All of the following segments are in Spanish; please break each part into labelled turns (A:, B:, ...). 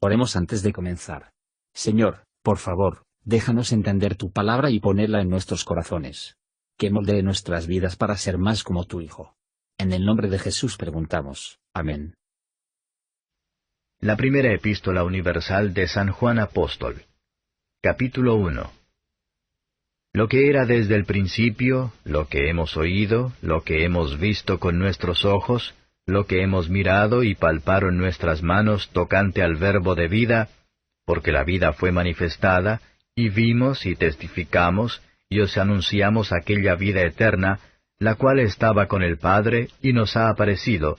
A: Oremos antes de comenzar. Señor, por favor, déjanos entender tu palabra y ponerla en nuestros corazones. Que moldee nuestras vidas para ser más como tu Hijo. En el nombre de Jesús preguntamos. Amén.
B: La primera epístola universal de San Juan Apóstol. Capítulo 1. Lo que era desde el principio, lo que hemos oído, lo que hemos visto con nuestros ojos, lo que hemos mirado y palparon nuestras manos tocante al Verbo de vida, porque la vida fue manifestada, y vimos y testificamos, y os anunciamos aquella vida eterna, la cual estaba con el Padre y nos ha aparecido.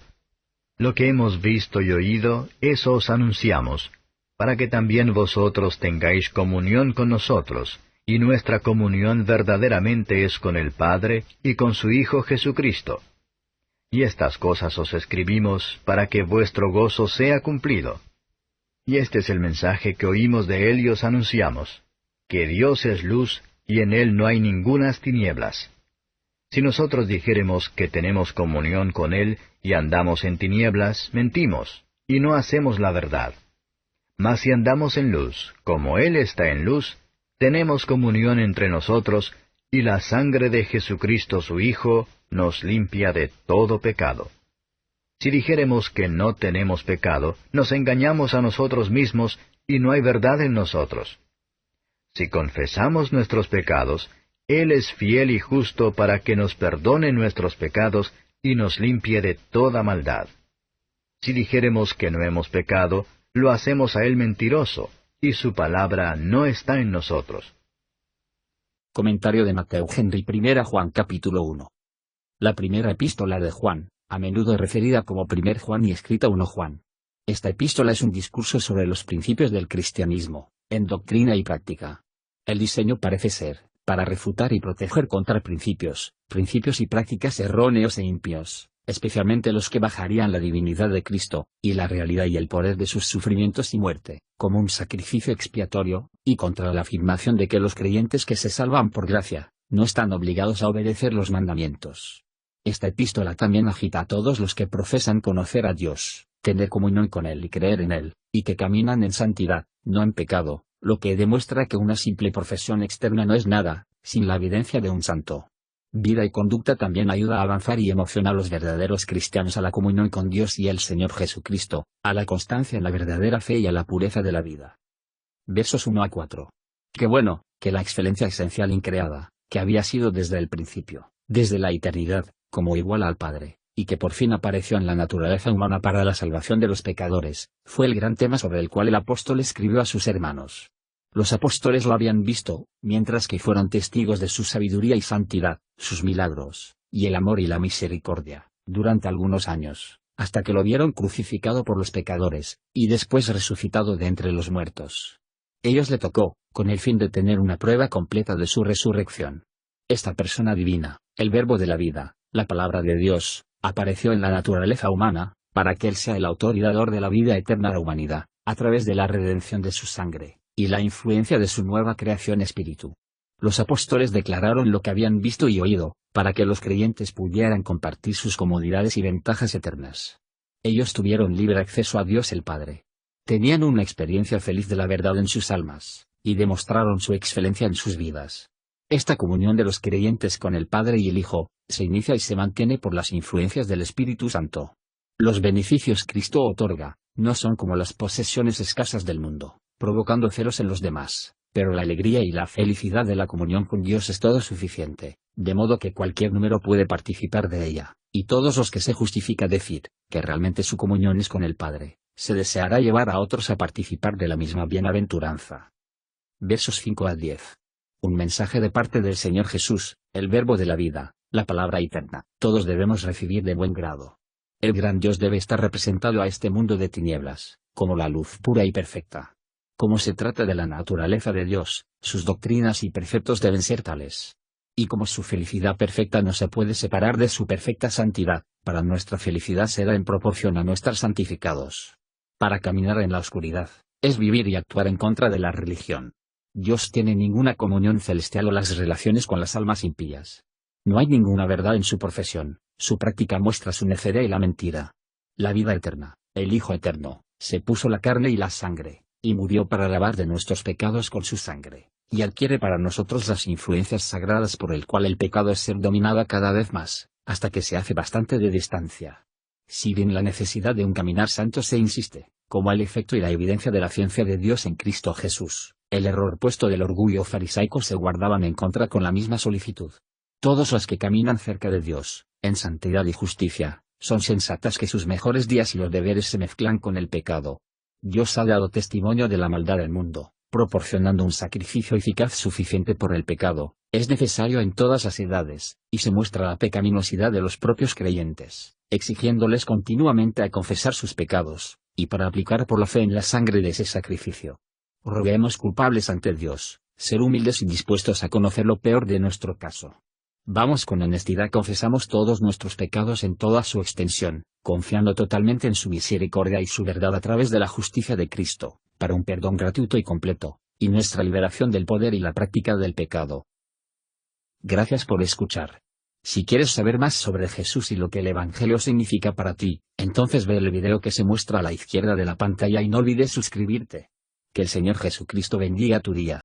B: Lo que hemos visto y oído, eso os anunciamos, para que también vosotros tengáis comunión con nosotros, y nuestra comunión verdaderamente es con el Padre y con su Hijo Jesucristo. Y estas cosas os escribimos para que vuestro gozo sea cumplido. Y este es el mensaje que oímos de Él y os anunciamos, que Dios es luz, y en Él no hay ningunas tinieblas. Si nosotros dijéremos que tenemos comunión con Él y andamos en tinieblas, mentimos, y no hacemos la verdad. Mas si andamos en luz, como Él está en luz, tenemos comunión entre nosotros, y la sangre de Jesucristo su Hijo nos limpia de todo pecado. Si dijéremos que no tenemos pecado, nos engañamos a nosotros mismos, y no hay verdad en nosotros. Si confesamos nuestros pecados, Él es fiel y justo para que nos perdone nuestros pecados y nos limpie de toda maldad. Si dijéremos que no hemos pecado, lo hacemos a Él mentiroso, y su palabra no está en nosotros.
A: Comentario de Matthew Henry. 1 Juan capítulo 1. La primera epístola de Juan, a menudo referida como 1 Juan y escrita 1 Juan. Esta epístola es un discurso sobre los principios del cristianismo, en doctrina y práctica. El diseño parece ser, para refutar y proteger contra principios y prácticas erróneos e impios, especialmente los que bajarían la divinidad de Cristo, y la realidad y el poder de sus sufrimientos y muerte, como un sacrificio expiatorio, y contra la afirmación de que los creyentes que se salvan por gracia, no están obligados a obedecer los mandamientos. Esta epístola también agita a todos los que profesan conocer a Dios, tener comunión con Él y creer en Él, y que caminan en santidad, no en pecado, lo que demuestra que una simple profesión externa no es nada, sin la evidencia de un santo. Vida y conducta también ayuda a avanzar y emocionar a los verdaderos cristianos a la comunión con Dios y el Señor Jesucristo, a la constancia en la verdadera fe y a la pureza de la vida. Versos 1 a 4. Qué bueno, que la excelencia esencial increada, que había sido desde el principio, desde la eternidad, como igual al Padre, y que por fin apareció en la naturaleza humana para la salvación de los pecadores, fue el gran tema sobre el cual el apóstol escribió a sus hermanos. Los apóstoles lo habían visto, mientras que fueron testigos de su sabiduría y santidad, sus milagros, y el amor y la misericordia, durante algunos años, hasta que lo vieron crucificado por los pecadores, y después resucitado de entre los muertos. Ellos le tocó, con el fin de tener una prueba completa de su resurrección. Esta persona divina, el Verbo de la vida, la palabra de Dios, apareció en la naturaleza humana, para que Él sea el autor y dador de la vida eterna a la humanidad, a través de la redención de su sangre, y la influencia de su nueva creación espíritu. Los apóstoles declararon lo que habían visto y oído, para que los creyentes pudieran compartir sus comodidades y ventajas eternas. Ellos tuvieron libre acceso a Dios el Padre. Tenían una experiencia feliz de la verdad en sus almas, y demostraron su excelencia en sus vidas. Esta comunión de los creyentes con el Padre y el Hijo, se inicia y se mantiene por las influencias del Espíritu Santo. Los beneficios Cristo otorga, no son como las posesiones escasas del mundo, provocando celos en los demás, pero la alegría y la felicidad de la comunión con Dios es todo suficiente, de modo que cualquier número puede participar de ella, y todos los que se justifica decir, que realmente su comunión es con el Padre, se deseará llevar a otros a participar de la misma bienaventuranza. Versos 5 a 10. Un mensaje de parte del Señor Jesús, el Verbo de la vida, la palabra eterna, todos debemos recibir de buen grado. El gran Dios debe estar representado a este mundo de tinieblas, como la luz pura y perfecta. Como se trata de la naturaleza de Dios, sus doctrinas y preceptos deben ser tales. Y como su felicidad perfecta no se puede separar de su perfecta santidad, para nuestra felicidad será en proporción a no estar santificados. Para caminar en la oscuridad, es vivir y actuar en contra de la religión. Dios tiene ninguna comunión celestial o las relaciones con las almas impías. No hay ninguna verdad en su profesión, su práctica muestra su necedad y la mentira. La vida eterna, el Hijo eterno, Se puso la carne y la sangre, y murió para lavar de nuestros pecados con su sangre, y adquiere para nosotros las influencias sagradas por el cual el pecado es ser dominada cada vez más, hasta que se hace bastante de distancia. Si bien la necesidad de un caminar santo se insiste, como el efecto y la evidencia de la ciencia de Dios en Cristo Jesús, el error puesto del orgullo farisaico se guardaban en contra con la misma solicitud. Todos los que caminan cerca de Dios, en santidad y justicia, son sensatas que sus mejores días y los deberes se mezclan con el pecado. Dios ha dado testimonio de la maldad del mundo, proporcionando un sacrificio eficaz suficiente por el pecado, es necesario en todas las edades, y se muestra la pecaminosidad de los propios creyentes, exigiéndoles continuamente a confesar sus pecados, y para aplicar por la fe en la sangre de ese sacrificio. Roguemos culpables ante Dios, ser humildes y dispuestos a conocer lo peor de nuestro caso. Vamos con honestidad, confesamos todos nuestros pecados en toda su extensión, confiando totalmente en su misericordia y su verdad a través de la justicia de Cristo, para un perdón gratuito y completo, y nuestra liberación del poder y la práctica del pecado. Gracias por escuchar. Si quieres saber más sobre Jesús y lo que el Evangelio significa para ti, entonces ve el video que se muestra a la izquierda de la pantalla y no olvides suscribirte. Que el Señor Jesucristo bendiga tu día.